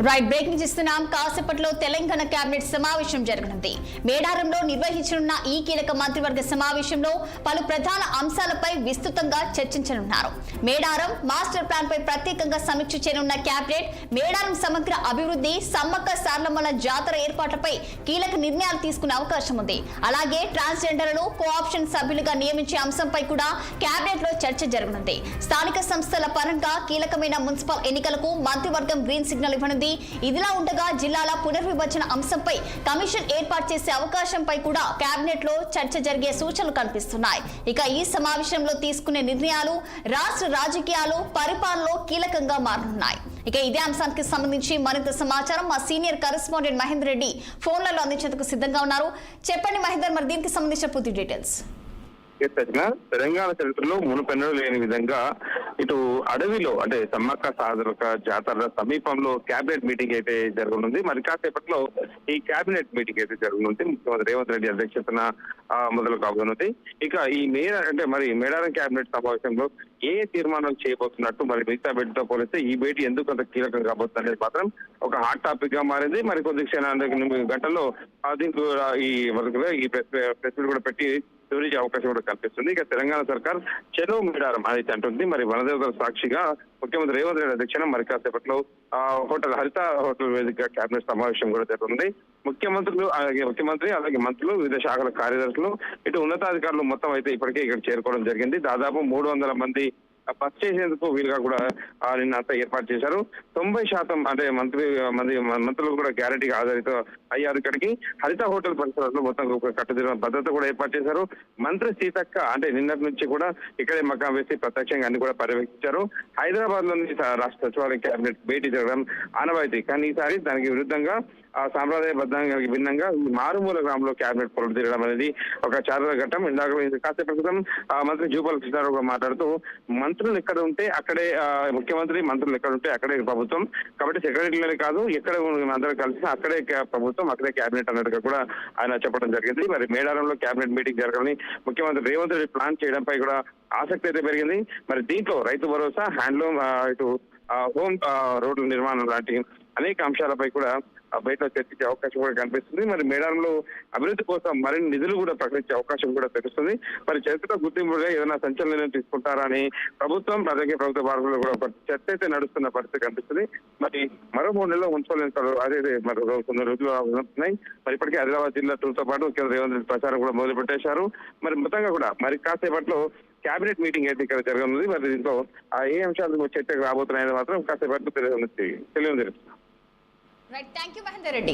Right breaking చేస్తున్నాం. కాసేపట్లో Telangana cabinet సమావేశం జరగనుంది. మేడారంలో నిర్వహించనున్న ఈ కీలక మంత్రివర్గ సమావేశంలో పలు ప్రధాన అంశాలపై విస్తృతంగా చర్చించనున్నారు. మేడారం మాస్టర్ ప్లాన్ పై ప్రత్యేకంగా సమీక్ష చేయనున్న కేబినెట్ మేడారం సమగ్ర అభివృద్ధి, సమ్మక్క సారలమ్మల జాతర ఏర్పాట్లపై కీలక నిర్ణయాలు తీసుకునే అవకాశం ఉంది. అలాగే ట్రాన్స్జెండర్లను కోఆప్షన్ సభ్యులుగా నియమించే అంశంపై కూడా కేబినెట్ లో చర్చ జరగనుంది. స్థానిక సంస్థల పరంగా కీలకమైన మున్సిపల్ ఎన్నికలకు మంత్రివర్గం గ్రీన్ సిగ్నల్ ఇవ్వనుంది. ఇదిలా ఉండగా జిల్లాల పునర్విభజన అంశంపై కమిషన్ ఏర్పాటు చేసే అవకాశంపై కూడా కేబినెట్ లో చర్చ జరిగే సూచనలు కనిపిస్తున్నాయి. ఇక ఈ సమావేశంలో తీసుకునే నిర్ణయాలు రాష్ట్ర రాజకీయాలు, పరిపాలనలో కీలకంగా మారనున్నాయి. ఇక ఇదే అంశానికి సంబంధించి మరింత సమాచారం మా సీనియర్ కరెస్పాండెంట్ మహేందర్ రెడ్డి ఫోన్లలో అందించేందుకు సిద్ధంగా ఉన్నారు. చెప్పండి మహేందర్, మరి దీనికి సంబంధించిన పూర్తి డీటెయిల్స్. తెలంగాణ చరిత్రలో మునుపెన్నడూ లేని విధంగా ఇటు అడవిలో అంటే సమ్మక్క సారలమ్మ జాతర సమీపంలో కేబినెట్ మీటింగ్ అయితే జరగనుంది. మరి కాసేపట్లో ఈ కేబినెట్ మీటింగ్ అయితే జరగనుంది. ముఖ్యమంత్రి రేవంత్ రెడ్డి అధ్యక్షతన మొదలు కాబోతున్నది. ఇక ఈ మేడారం కేబినెట్ సమావేశంలో ఏ తీర్మానం చేయబోతున్నట్టు మరి మిగతా భేటీతో పోలిస్తే ఈ భేటీ ఎందుకు అంత కీలకం కాబోతుంది అనేది మాత్రం ఒక హాట్ టాపిక్ గా మారింది. మరి కొద్ది గంటల్లో దీనికి ఈ ప్రెస్ మీట్ కూడా పెట్టి వివరించే అవకాశం కూడా కల్పిస్తుంది. ఇక తెలంగాణ సర్కార్ చెలో మేడారం అనేది అంటుంది. మరి వనదేవతల సాక్షిగా ముఖ్యమంత్రి రేవంత్ రెడ్డి అధ్యక్షన మరి కాసేపట్లో హరిత హోటల్ వేదిక కేబినెట్ సమావేశం కూడా జరుగుతుంది. ముఖ్యమంత్రి అలాగే మంత్రులు, వివిధ శాఖల కార్యదర్శులు, ఇటు ఉన్నతాధికారులు మొత్తం అయితే ఇప్పటికే ఇక్కడ చేరుకోవడం జరిగింది. దాదాపు 300 మంది బస్ చేసేందుకు వీలుగా కూడా నిన్న అంతా ఏర్పాటు చేశారు. 90% అంటే మంత్రులు కూడా గ్యారంటీగా హాజరుతో అయ్యారు. ఇక్కడికి హరిత హోటల్ పరిసరాల్లో మొత్తం కట్టుదిట్టిన భద్రత కూడా ఏర్పాటు చేశారు. మంత్రి సీతక్క అంటే నిన్నటి నుంచి కూడా ఇక్కడే మకాం వేసి ప్రత్యక్షంగా అన్ని కూడా పర్యవేక్షించారు. హైదరాబాద్ లోని రాష్ట్ర సచివాలయం కేబినెట్ భేటీ జరగడం ఆనవాయితీ. కానీ ఈసారి దానికి విరుద్ధంగా సాంప్రదాయబద్ధంగా భిన్నంగా ఈ మారుమూల గ్రామంలో కేబినెట్ పొరలు తిరగడం అనేది ఒక చారిత్రక ఘట్టం. ఇందాక కాసేపు క్రితం మంత్రి జూపల్లి కృష్ణారావు మాట్లాడుతూ మంత్రులు ఎక్కడ ఉంటే అక్కడే ముఖ్యమంత్రి, మంత్రులు ఎక్కడ ఉంటే అక్కడే ప్రభుత్వం, కాబట్టి సెక్రటరీలనే కాదు ఎక్కడ అందరూ కలిసి అక్కడే ప్రభుత్వం, అక్కడే కేబినెట్ అన్నట్టుగా కూడా ఆయన చెప్పడం జరిగింది. మరి మేడారంలో కేబినెట్ మీటింగ్ జరగాలని ముఖ్యమంత్రి రేవంత్ రెడ్డి ప్లాన్ చేయడంపై కూడా ఆసక్తి అయితే పెరిగింది. మరి దీంట్లో రైతు భరోసా, హ్యాండ్లూమ్, ఇటు హోమ్ రోడ్ల నిర్మాణం లాంటి అనేక అంశాలపై కూడా బయటలో చర్చించే అవకాశం కూడా కనిపిస్తుంది. మరి మేడారంలో అభివృద్ధి కోసం మరిన్ని నిధులు కూడా ప్రకటించే అవకాశం కూడా తెలుస్తుంది. మరి చరిత్ర గుర్తింపుగా ఏదైనా సంచలన నిర్ణయం తీసుకుంటారా అని ప్రభుత్వం అలాగే ప్రభుత్వ భారతంలో కూడా ఒక చర్చ అయితే నడుస్తున్న పరిస్థితి కనిపిస్తుంది. మరి మరో 3 నెలల్లో మున్సిపల్ ఎన్నికలు అదే మరి కొన్ని రోజులు ఉన్నాయి. మరి ఇప్పటికే ఆదిలాబాద్ జిల్లా టూర్తో పాటు ముఖ్యమంత్రి రేవంత్ రెడ్డి ప్రచారం కూడా మొదలు పెట్టేశారు. మరి మొత్తంగా కూడా మరి కాసేపట్లో కేబినెట్ మీటింగ్ అయితే ఇక్కడ జరగనుంది. మరి దీంట్లో ఏ అంశాలు చర్చకు రాబోతున్నాయని మాత్రం కాసేపట్లో తెలియజేస్తుంది. Right, thank you Mahender Reddy.